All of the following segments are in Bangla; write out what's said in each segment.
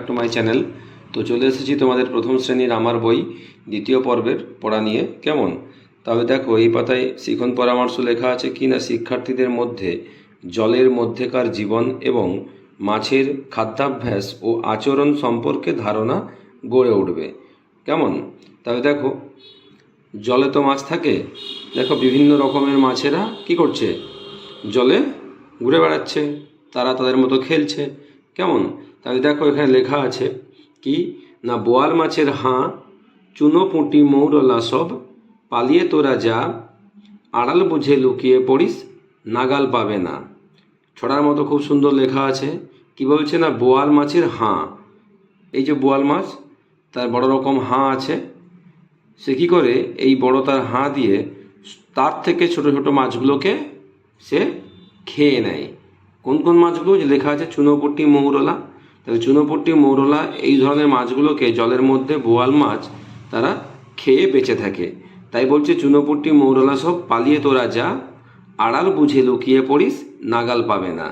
To my channel. তো চলে এসেছি তোমাদের প্রথম শ্রেণীর আমার বই দ্বিতীয় পর্বের পড়া নিয়ে। কেমন? তবে দেখো, এই পাতায় শিখন পরামর্শ লেখা আছে কি না, শিক্ষার্থীদের মধ্যে জলের মধ্যেকার জীবন এবং মাছের খাদ্যাভ্যাস ও আচরণ সম্পর্কে ধারণা গড়ে উঠবে। কেমন? তবে দেখো, জলে তো মাছ থাকে। দেখো, বিভিন্ন রকমের মাছেরা কি করছে, জলে ঘুরে বেড়াচ্ছে, তারা তাদের মতো খেলছে। কেমন? তাহলে দেখো, এখানে লেখা আছে কি না, বোয়াল মাছের হাঁ, চুনো পুঁটি মৌরলা সব, পালিয়ে তোরা যা, আড়াল বুঝে লুকিয়ে পড়িস, নাগাল পাবে না। ছড়ার মতো খুব সুন্দর লেখা আছে। কি বলছে না, বোয়াল মাছের হাঁ, এই যে বোয়াল মাছ, তার বড় রকম হাঁ আছে। সে কী করে, এই বড় তার হাঁ দিয়ে তার থেকে ছোট ছোট মাছগুলোকে সে খেয়ে নেয়। কোন কোন মাছগুলো? যে লেখা আছে চুনোপুঁটি মৌরলা। তবে চুনোপুঁটি মৌরলা এই ধরনের মাছগুলোকে জলের মধ্যে বোয়াল মাছ তারা খেয়ে বেঁচে থাকে। তাই বলছে চুনোপুঁটি মৌরলা সব, পালিয়ে তোরা যা, আড়াল বুঝে লুকিয়ে পড়িস, নাগাল পাবে না।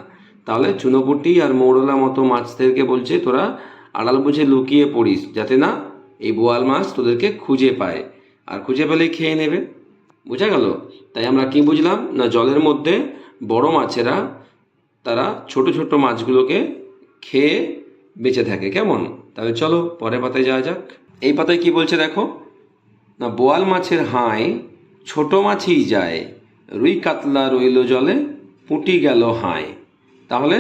তাহলে চুনোপুঁটি আর মৌরলা মতো মাছদেরকে বলছে তোরা আড়াল বুঝে লুকিয়ে পড়িস, যাতে না এই বোয়াল মাছ তোদেরকে খুঁজে পায়, আর খুঁজে পেলেই খেয়ে নেবে। বোঝা গেল? তাই আমরা কি বুঝলাম না, জলের মধ্যে বড় মাছেরা তারা ছোট ছোট মাছগুলোকে খেয়ে বেঁচে থাকে। কেমন? তাহলে চলো পরের পাতায় যাওয়া যাক। এই পাতায় কি বলছে দেখো না, বোয়াল মাছের হাঁয় ছোট মাছই যায়, রুই কাতলা রইল জলে, পুঁটি গেল হাঁয়। তাহলে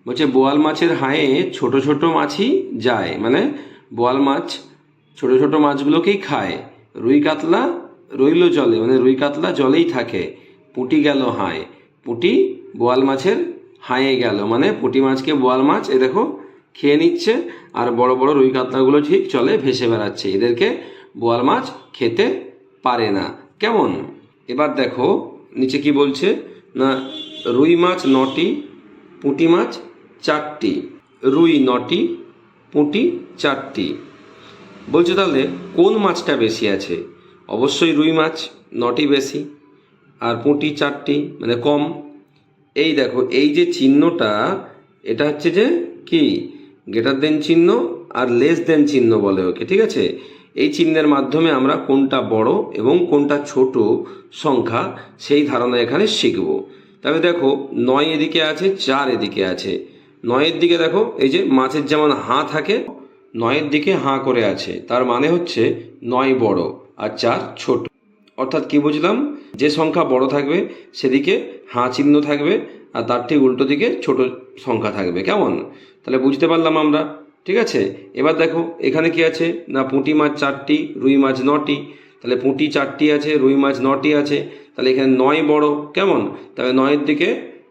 বলছে বোয়াল মাছের হাঁয়ে ছোট ছোট মাছই যায়, মানে বোয়াল মাছ ছোট ছোট মাছগুলোকেই খায়। রুই কাতলা রইল জলে, মানে রুই কাতলা জলেই থাকে, পুঁটি গেল হাঁয়। পুঁটি বোয়াল মাছের হাঁয়ে গেল, মানে পুঁটি মাছকে বোয়াল মাছ এ দেখো খেয়ে নিচ্ছে, আর বড় বড় রুই কাতলাগুলো ঠিক চলে ভেসে বেড়াচ্ছে। এদেরকে বোয়াল মাছ খেতে পারে না। কেমন? এবার দেখো নিচে কি বলছে না, রুই মাছ 9টি, পুঁটি মাছ 4টি। রুই 9টি, পুঁটি 4টি। বলছে তাহলে কোন মাছটা বেশি আছে? অবশ্যই রুই মাছ 9টি বেশি, আর পুঁটি 4টি, মানে কম। এই দেখো, এই যে চিহ্নটা, এটা হচ্ছে যে কি, গ্রেটার দেন চিহ্ন আর লেস দেন চিহ্ন বলে ওকে। ঠিক আছে? এই চিহ্নের মাধ্যমে আমরা কোনটা বড় এবং কোনটা ছোট সংখ্যা সেই ধারণা এখানে শিখব। তবে দেখো, 9 এদিকে আছে, 4 এদিকে আছে। 9-এর দিকে দেখো, এই যে মাছের যেমন হাঁ থাকে, 9-এর দিকে হাঁ করে আছে, তার মানে হচ্ছে 9 বড় আর 4 ছোট। অর্থাৎ কি বুঝলাম, যে সংখ্যা বড় থাকবে সেদিকে হাঁ চিহ্ন থাকবে, আর তার ঠিক উল্টো দিকে ছোট সংখ্যা থাকবে। কেমন? তাহলে বুঝতে পারলাম আমরা। ঠিক আছে? এবার দেখো এখানে কি আছে না, পুঁটি মাছ 4টি, রুই মাছ 9টি। তাহলে পুঁটি 4টি আছে, রুই মাছ 9টি আছে, তাহলে এখানে 9 বড়। কেমন? তাহলে 9-এর দিকে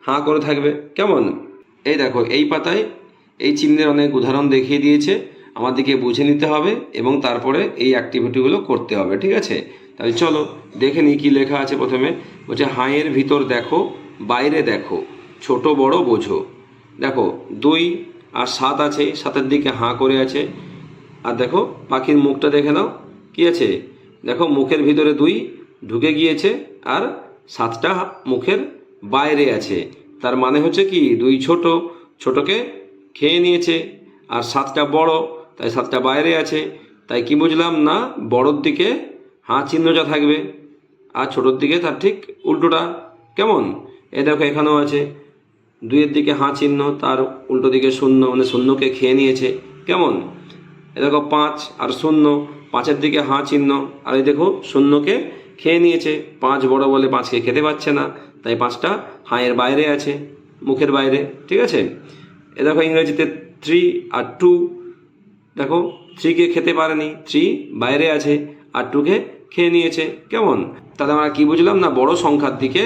হাঁ করে থাকবে। কেমন? এই দেখো, এই পাতায় এই চিহ্নের অনেক উদাহরণ দেখিয়ে দিয়েছে, আমাদেরকে বুঝে নিতে হবে এবং তারপরে এই অ্যাক্টিভিটিগুলো করতে হবে। ঠিক আছে? তাহলে চলো দেখে নিই কী লেখা আছে। প্রথমে বলছে হাঁয়ের ভিতর দেখো, বাইরে দেখো, ছোট বড় বোঝো। দেখো 2 আর 7 আছে, 7-এর দিকে হাঁ করে আছে। আর দেখো পাখির মুখটা দেখে নাও, কি আছে দেখো, মুখের ভিতরে 2 ঢুকে গিয়েছে, আর 7টা মুখের বাইরে আছে। তার মানে হচ্ছে কি, 2 ছোট, ছোটকে খেয়ে নিয়েছে, আর 7টা বড়, তাই 7টা বাইরে আছে। তাই কি বুঝলাম না, বড়োর দিকে হাঁ চিহ্নটা থাকবে, আর ছোটোর দিকে তার ঠিক উল্টোটা। কেমন? এ দেখো এখানেও আছে, 2-এর দিকে হাঁ চিহ্ন, তার উল্টো দিকে শূন্য, মানে শূন্যকে খেয়ে নিয়েছে। কেমন? এ দেখো 5 আর 0, 5-এর দিকে হাঁ চিহ্ন, আর এই দেখো শূন্যকে খেয়ে নিয়েছে। 5 বড় বলে 5কে খেতে পাচ্ছে না, তাই 5টা হাঁয়ের বাইরে আছে, মুখের বাইরে। ঠিক আছে? এ দেখো ইংরেজিতে 3 আর 2, দেখো 3কে খেতে পারেনি, 3 বাইরে আছে, আর 2কে খেয়ে নিয়েছে। কেমন? তাহলে আমরা কি বুঝলাম না, বড় সংখ্যার দিকে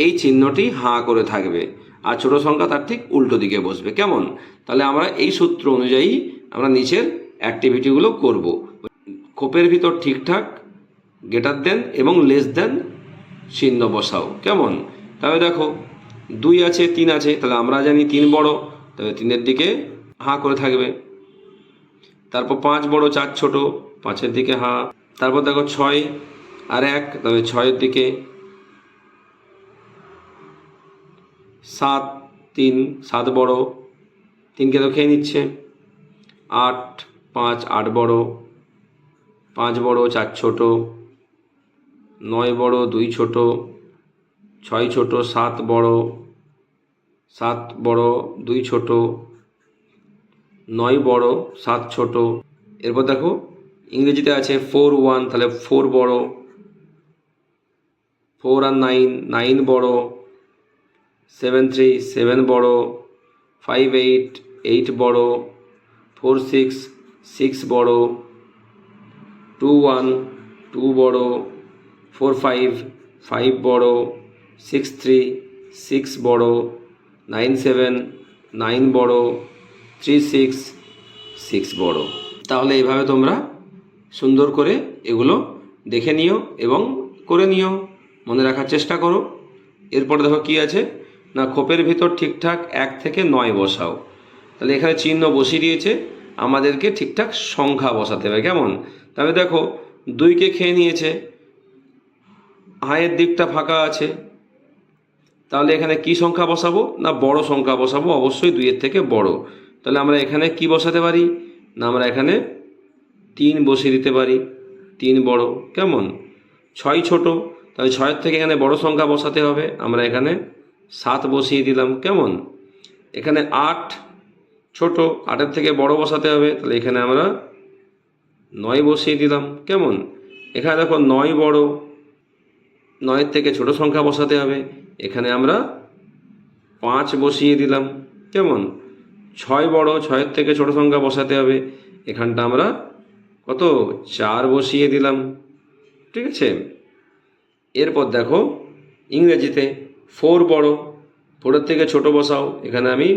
এই চিহ্নটি হাঁ করে থাকবে, আর ছোট সংখ্যা তার ঠিক উল্টো দিকে বসবে। কেমন? তাহলে আমরা এই সূত্র অনুযায়ী আমরা নিচের অ্যাক্টিভিটিগুলো করব। খোপের ভিতর ঠিকঠাক গ্রেটার দেন এবং লেস দেন চিহ্ন বসাও। কেমন? তাহলে দেখো 2 আছে, 3 আছে, তাহলে আমরা জানি 3 বড়, তবে 3-এর দিকে হাঁ করে থাকবে। তারপর 5 বড়, 4 ছোট, 5-এর দিকে হাঁ। তারপর দেখো 6 আর 1, তবে 6-এর দিকে। 7, 3, 7 বড়, 3কে তো খেয়ে নিচ্ছে। আট, পাঁচ আট বড়, পাঁচ বড় চার ছোট, নয় বড় দুই ছোট, ছয় ছোট সাত বড়, সাত বড় দুই ছোট, নয় বড় সাত ছোট। এরপর দেখো ইংরেজিতে আছে 4-1, তাহলে 4 বড়, 4 আর 9, 9 বড়, 7-3, 7 বড়, 5-8, 8 বড়, 4-6, 6 বড়, 2-1, 2 বড়, 4-5, 5 বড়, 6-3, 6 বড়, 9-7, 9 বড়, 3-6, 6 বড়। তাহলে এইভাবে তোমরা সুন্দর করে এগুলো দেখে নিও এবং করে নিও, মনে রাখার চেষ্টা করো। এরপরে দেখো কি আছে না, খোপের ভিতর ঠিকঠাক 1 থেকে 9 বসাও। তাহলে এখানে চিহ্ন বসিয়ে দিয়েছে, আমাদেরকে ঠিকঠাক সংখ্যা বসাতে হবে। কেমন? তাহলে দেখো 2কে খেয়ে নিয়েছে, হায়ের দিকটা ফাঁকা আছে, তাহলে এখানে কি সংখ্যা বসাবো না বড় সংখ্যা বসাবো, অবশ্যই 2-এর থেকে বড়। তাহলে আমরা এখানে কি বসাতে পারি না, আমরা এখানে 3 বসিয়ে দিতে পারি, 3 বড়। কেমন? 6 ছোট, তাহলে 6-এর থেকে এখানে বড় সংখ্যা বসাতে হবে, আমরা এখানে 7 বসিয়ে দিলাম। কেমন? এখানে 8 ছোট, 8-এর থেকে বড় বসাতে হবে, তাহলে এখানে আমরা 9 বসিয়ে দিলাম। কেমন? এখানে দেখো 9 বড়, 9-এর থেকে ছোট সংখ্যা বসাতে হবে, এখানে আমরা 5 বসিয়ে দিলাম। কেমন? 6 বড়, 6-এর থেকে ছোট সংখ্যা বসাতে হবে, এখানটা আমরা কত 4 বসিয়ে দিলাম। ঠিক আছে? এরপর দেখো ইংরেজিতে 4 বড়, 4-এর থেকে ছোট বসাও, এখানে আমি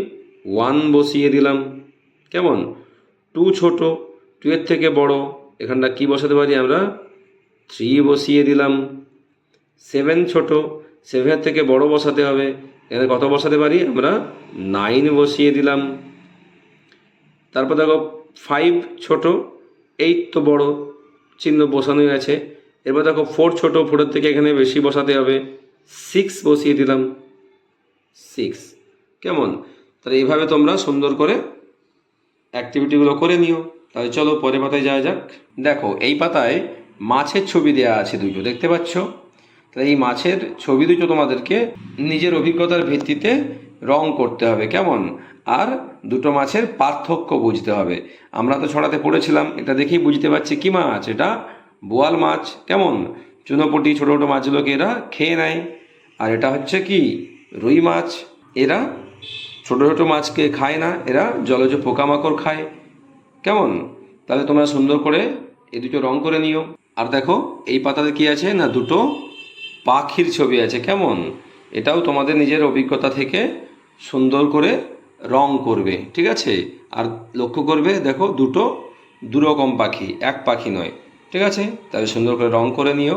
1 বসিয়ে দিলাম। কেমন? 2 ছোট, 2-এর থেকে বড়, এখানটা কি বসাতে পারি আমরা 3 বসিয়ে দিলাম। 7 ছোট, 7-এর থেকে বড় বসাতে হবে, এখানে কত বসাতে পারি আমরা 9 বসিয়ে দিলাম। তারপর দেখো 5 ছোট, 8 তো বড়, চিহ্ন বসানোই আছে। এরপর দেখো 4 ছোট, 4-এর থেকে এখানে বেশি বসাতে হবে, 6 বসিয়ে দিলাম, 6। কেমন? তাহলে এইভাবে তোমরা সুন্দর করে অ্যাক্টিভিটিগুলো করে নিও। তাহলে চলো পরের পাতায় যাওয়া যাক। দেখো এই পাতায় মাছের ছবি দেওয়া আছে দুটো, দেখতে পাচ্ছ? তাহলে এই মাছের ছবি দুটো তোমাদেরকে নিজের অভিজ্ঞতার ভিত্তিতে রং করতে হবে। কেমন? আর দুটো মাছের পার্থক্য বুঝতে হবে। আমরা তো ছড়াতে পড়েছিলাম, এটা দেখেই বুঝতে পারছি কি মাছ, এটা বোয়াল মাছ। কেমন? চুনোপুঁটি ছোটো ছোটো মাছগুলোকে এরা খেয়ে নেয়। আর এটা হচ্ছে কি রুই মাছ, এরা ছোটো ছোটো মাছকে খায় না, এরা জলজ পোকামাকড় খায়। কেমন? তাহলে তোমরা সুন্দর করে এই দুটো রং করে নিও। আর দেখো এই পাতাতে কি আছে না, দুটো পাখির ছবি আছে। কেমন? এটাও তোমাদের নিজের অভিজ্ঞতা থেকে সুন্দর করে রং করবে। ঠিক আছে? আর লক্ষ্য করবে দেখো দুটো দুরকম পাখি, এক পাখি নয়। ঠিক আছে? তাহলে সুন্দর করে রং করে নিও।